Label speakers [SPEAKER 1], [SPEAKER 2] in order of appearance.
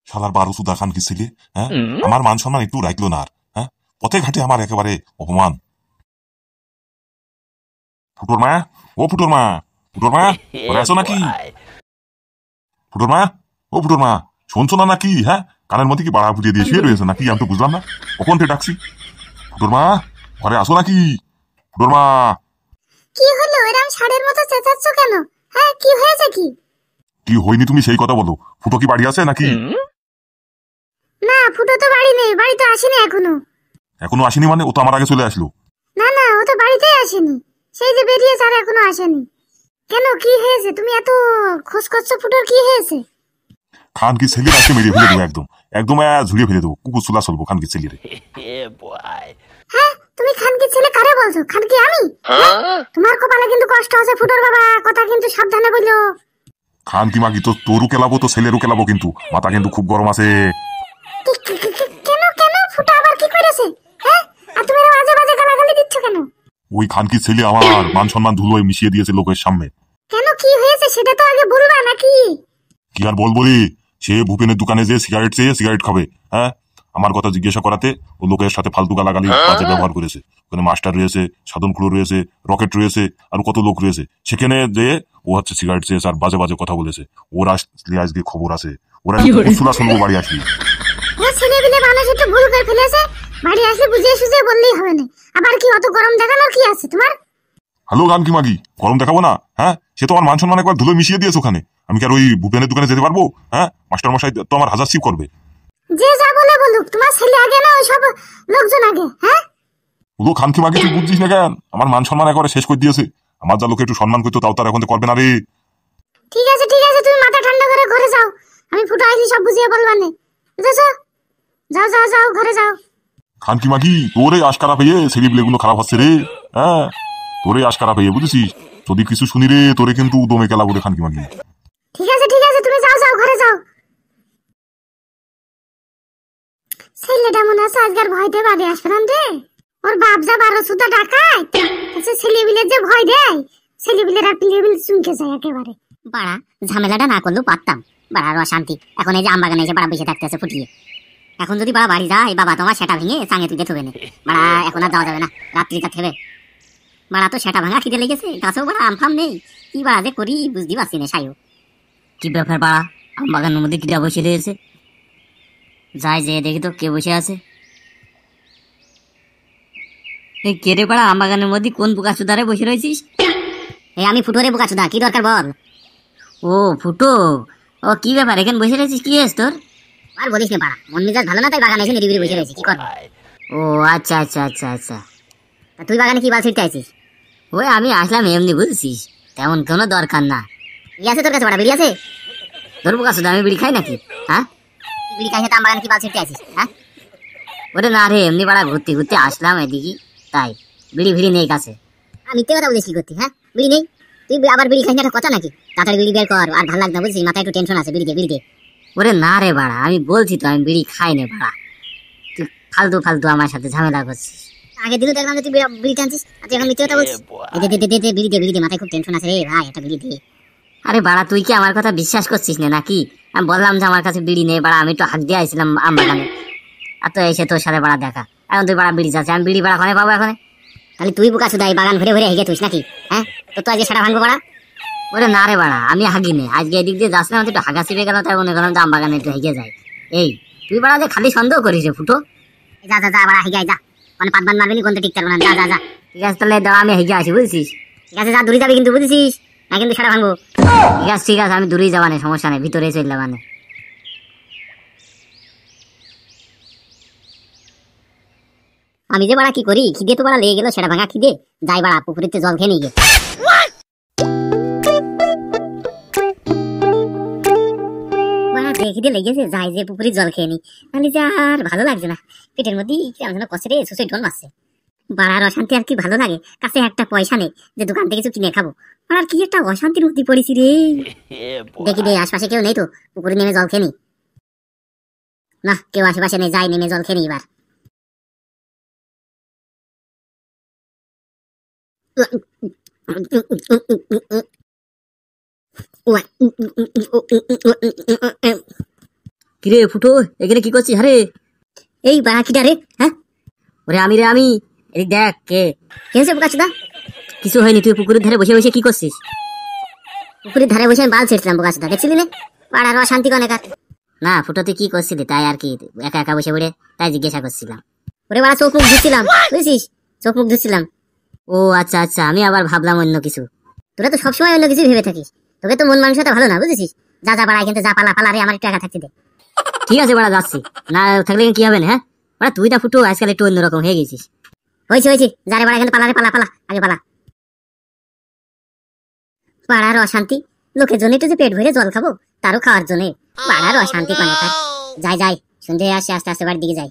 [SPEAKER 1] শালার বারো সুদা খান কি ছেলে, হ্যাঁ আমার মান সম্মান একটু রাখলো না আর, হ্যাঁ পথে ঘাটে আমার একেবারে অপমান। ফুটোর মা, ও ফুটোর মা, ফুটোর মা ঘরে আছো নাকি? ফুটোর মা, ও ফুটোর মা শুনছো না নাকি? হ্যাঁ কানের মধ্যে কি বাড়া বুঝিয়ে দিয়ে শুয়ে রয়েছে নাকি? আমি তো বুঝলাম না, কখন থেকে ডাকছি। ফুটোর মা ঘরে আসো নাকি? ফুটোর মা।
[SPEAKER 2] কি হলো এরকম ষাঁড়ের মতো চেঁচাচ্ছ কেন? হ্যাঁ কি হয়েছে? কি
[SPEAKER 1] কি হয়নি তুমি সেই কথা বলো। ফুটো কি বাড়ি আছে নাকি?
[SPEAKER 2] না, ফুটো তো বাড়ি নেই, বাড়ি তো আসেনি এখনো।
[SPEAKER 1] এখনো আসেনি মানে? ও তো আমার আগে চলে আসলো।
[SPEAKER 2] না না, ও তো বাড়িতেই আসেনি, সেই যে বেরিয়েছে আর এখনো আসেনি। কেন কি হয়েছে? তুমি এত খোঁজ করছো ফুটোর, কি হয়েছে?
[SPEAKER 1] খান কি ছেলে আজকে মেরে ফেলে দেবো, একদম একদম ঝুড়িয়ে ফেলে দেবো, কুকুর চুলা চলবো খান কি ছেলে রে।
[SPEAKER 2] হ্যাঁ তুমি খানকি ছেলে কারে বলছো? খানকি আমি? তোমার কপালে কিন্তু কষ্ট আছে ফুটোর বাবা, কথা কিন্তু সাবধানে বললো।
[SPEAKER 1] খান কি মাগি তো তোরও কেলাবো তো ছেলেরও কেলাবো, কিন্তু মাথা কিন্তু খুব গরম আছে।
[SPEAKER 2] কেন কেন ফুটো আবার কি করেছে? হ্যাঁ আর তুমি এরকম আজে বাজে গালাগালি দিচ্ছ কেন?
[SPEAKER 1] ওই খানকি ছেলে আমার মান সম্মান ধুলোয় মিশিয়ে দিয়েছে লোকের সামনে।
[SPEAKER 2] কেন কি হয়েছে সেটা তো আগে বলবা নাকি?
[SPEAKER 1] কি আর বলবো রে, সে ভূপেনের দোকানে যে সিগারেট চেয়ে সিগারেট খাবে, হ্যাঁ আমার কথা জিজ্ঞাসা করাতে ও লোকের সাথে ফালতু গালাগালি বাজে ব্যবহার করেছে। ওখানে মাস্টার রয়েছে, সাধন খুড়ো রয়েছে, রকেট রয়েছে, আর কত লোক রয়েছে, সেখানে যে ও হচ্ছে সিগারেট চেয়েছে আর বাজে বাজে কথা বলেছে। ওরা আসলে আজকে খবর আছে, ওরা চুলা শুনবো বাড়ি আসবি।
[SPEAKER 2] ও ছেলে বিলে মানুষ একটু ভুল করে ফেলেছে, বাড়ি আসলে বুঝিয়ে সুঝিয়ে বললেই হবে না। আবার কি অত গরম দেখানোর কি আছে তোমার?
[SPEAKER 1] হ্যালো গান কি মাগি, গরম দেখাবো না? হ্যাঁ সে তো আমার মান সম্মান একবার ধুলো মিশিয়ে দিয়েছে ওখানে। আমি কি আর ওই ভূপেনের দোকানে যেতে পারবো? হ্যাঁ মাস্টার মশাই তো আমার হাজার সিপ করবে।
[SPEAKER 2] যে যা বলে বলুক, তোমার ছেলে আগে না ওই সব লোকজন আগে? হ্যাঁ
[SPEAKER 1] ওগুলো খান কি মাগি তুই বুঝছিস না কেন? আমার মান সম্মান একবারে শেষ করে দিয়েছে। আমার যা লোকে একটু সম্মান করতো তাও তার এখন তো করবে না রে।
[SPEAKER 2] ঠিক আছে তুমি মাথা ঠান্ডা করে ঘরে যাও, আমি ফুটো আসলে সব বুঝিয়ে বলবানে। বুঝেছো? যাও যাও যাও ঘরে যাও।
[SPEAKER 1] খান কি মাগি তোরে আশ খারাপ হয়ে ছেলে গুলো খারাপ হচ্ছে রে, হ্যাঁ তোরে আশ খারাপ হয়ে বুঝেছিস। যদি কিছু শুনি রে তোরে কিন্তু দমে কেলা বলে খান কি মাগি।
[SPEAKER 2] ঠিক আছে তুমি যাও যাও ঘরে যাও। ছেলেটা মনে আছে আজকের ভয়তে বাড়ি আসবে না রে। ওর বাপ যা 12 সুতা ডাকায়, আচ্ছা ছেলে বিলে যে ভয় দেয়, ছেলে বিলের আর পিলে বিলে চুমকে যায় একেবারে।
[SPEAKER 3] বাড়া ঝামেলাটা না করলেও পারতাম, বাড়ার অশান্তি। এখন এই যে আমবাগানে এসে বাড়া বসে থাকতেছে ফুটিয়ে। এখন যদি বাড়া বাড়ি যায়, বাবা তোমার সেটা ভেঙে চাঙে তুলে থবে না। বাড়া এখন আর যাওয়া যাবে না, রাত্রিটা থেবে। বাড়া তো সেটা ভাঙা খিদে লেগেছে, গাছেও বাড়া আমফাম নেই। কি বাড়া যে করি বুঝতে পারছি না সায়ু। কি ব্যাপার বাড়া, আমবাগানের মধ্যে কিটা বসে রয়েছে? যাই যে দেখি তো কে বসে আছে। এই কে রে বাড়া, আমবাগানের মধ্যে কোন বোকাচুদারে বসে রয়েছিস? এই আমি ফুটো রে বোকাচুদা, কি দরকার বল। ও ফুটো, ও কি ব্যাপার এখানে বসে রয়েছিস? কি হয়েছে তোর? আর বলিস না বাড়া, মন মেজাজ ভালো না তাই বাগানে এসে নিরিবিলি বসে রয়েছি, কি করবো। ও আচ্ছা আচ্ছা আচ্ছা আচ্ছা, তুই বাগানে কি বাল ছিটতে আছিস? ওই আমি আসলাম এমনি বুঝছিস, তেমন কোনো দরকার না। বিড়ি আছে তোর কাছে বাড়া? বিড়ি আছে? তোর বোকাচুদা আমি বিড়ি খাই নাকি? হ্যাঁ বিড়ি খাই না তো বাগানে কি বাল ছিটতে আছিস? হ্যাঁ ওরে না রে, এমনি বাড়া ঘুরতে ঘুরতে আসলাম এদিকে, তাই বিড়ি ভিড়ি নেই কাছে। আমি তে কথা বলিস কি করতি? হ্যাঁ বিড়ি নেই, তুই আবার বিড়ি খাই না একটা কথা নাকি? তাড়াতাড়ি বিড়ি বের কর, আর ভালো লাগবে না বুঝছিস, মাথায় একটু টেনশন আছে। বিড়ি দে। ওরে না রে বাড়া, আমি বলছি তো আমি বিড়ি খাই না বাড়া, তুই ফালতু ফালতু আমার সাথে ঝামেলা করছিস। আগে দিনও দেখলাম যে তুই বিড়ি টানছিস, আর তুই এখন মিথ্যে কথা বলছিস। দে বিড়ি দে, মাথায় খুব টেনশন আছে রে ভাই, একটা বিড়ি দে। আরে বাড়া তুই কি আমার কথা বিশ্বাস করছিস না নাকি? আমি বললাম যে আমার কাছে বিড়ি নেই বাড়া, আমি একটু হাত দিয়ে আইছিলাম আমবাগানে, আর তো এসে তোর সাথে বাড়া দেখা। এখন তুই বাড়া বিড়ি যাচ্ছে, আমি বিড়ি বাড়া ঘরে পাবো এখন? তাহলে তুই বুকা শুধু বাগান ঘুরে ঘুরে হেগে তুইস নাকি? হ্যাঁ তো আজকে সেটা ভাঙবো বাড়া? ওরে না রে বাড়া, আমি হাগি নে, আজকে এদিক দিয়ে যাস না, একটু হাগা চিপে গেল, তাই মনে করলাম যে আমবাগানে একটু হেগে যায়। এই তুই বাড়া যে খালি সন্দেহ করিস রে ফুটো। যা বাড়া হেগে যা, মানে পাঁচ বান মারবি কোনটা টিকতে পারবো না। যা ঠিক আছে তাহলে দাঁড়া, আমি হেগে আসি বুঝছিস? ঠিক আছে যা, দূরে যাবি কিন্তু বুঝছিস, না কিন্তু সেটা ভাঙবো। ঠিক আছে আমি দূরেই যাবানে, সমস্যা নেই, ভিতরে চলে যাবানে। আমি যে বাড়া কি করি, খিদে তো বাড়া লেগে গেল, সেটা ভাঙা খিদে। যাই বাড়া পুকুরিতে জল খেয়ে নিয়ে গে। বাড়া খিদে লেগেছে, যাই যে পুকুরে জল খেয়ে নি, তাহলে যে আর ভালো লাগছে না। পেটের মধ্যে কেমন যেন কষে রে, সুসে ঢোল মারছে। বাড়ার অশান্তি আর কি ভালো লাগে, কাছে একটা পয়সা নেই যে দোকান থেকে কিছু কিনে খাবো। আর কি একটা অশান্তির মধ্যে পড়েছি রে। দেখি দে আশপাশে কেউ নেই তো, পুকুরে নেমে জল খেয়ে নি। না কেউ আশেপাশে নেই, যাই নেমে জল খেয়ে নি এবার। কিরে ফুটো, এখানে কি করছিস? আরে এই বাড়া কিটা রে? হ্যাঁ, ওরে আমি রে আমি। এদিক দেখ কে হয়েছে বোকাচোদা? কিছু হয়নি, তুই পুকুরের ধারে বসে বসে কি করছিস? পুকুরের ধারে বসে আমি বাল ছেড়ছিলাম বোকাচোদা, দেখছিলি না? পাড়ার অশান্তি অনেক। না ফুটো, তুই কি করছিলি তাই আর কি, একা একা বসে পড়ে তাই জিজ্ঞাসা করছিলাম। ওরে বাড়া চোখ মুখ ধুচ্ছিলাম, বুঝছিস? চোখ মুখ ধুচ্ছিলাম। ও আচ্ছা আচ্ছা, আমি আবার ভাবলাম অন্য কিছু। তোরা তো সবসময় অন্য কিছু ভেবে থাকিস, তোকে তো মন মানসিকতা ভালো না, বুঝেছিস? যা যা বাড়া, কিন্তু যা পালা পালা রে, আমার একটু একা থাকতে দে। ঠিক আছে বাড়া, যাচ্ছি। না থাকলে কি হবে না? হ্যাঁ বাড়া, তুই না ফুটো আজকাল একটু অন্যরকম হয়ে গেছিস। হয়েছে যারে বাড়া, এখানে পালা রে, পালা পালা, আগে পালা। পাড়ার অশান্তি, লোকের জন্য একটু যে পেট ভরে জল খাবো, তারও খাওয়ার জন্য পাড়ার অশান্তি। যাই যাই, সন্ধ্যে আসছে, আস্তে আস্তে বাড়ির দিকে যাই।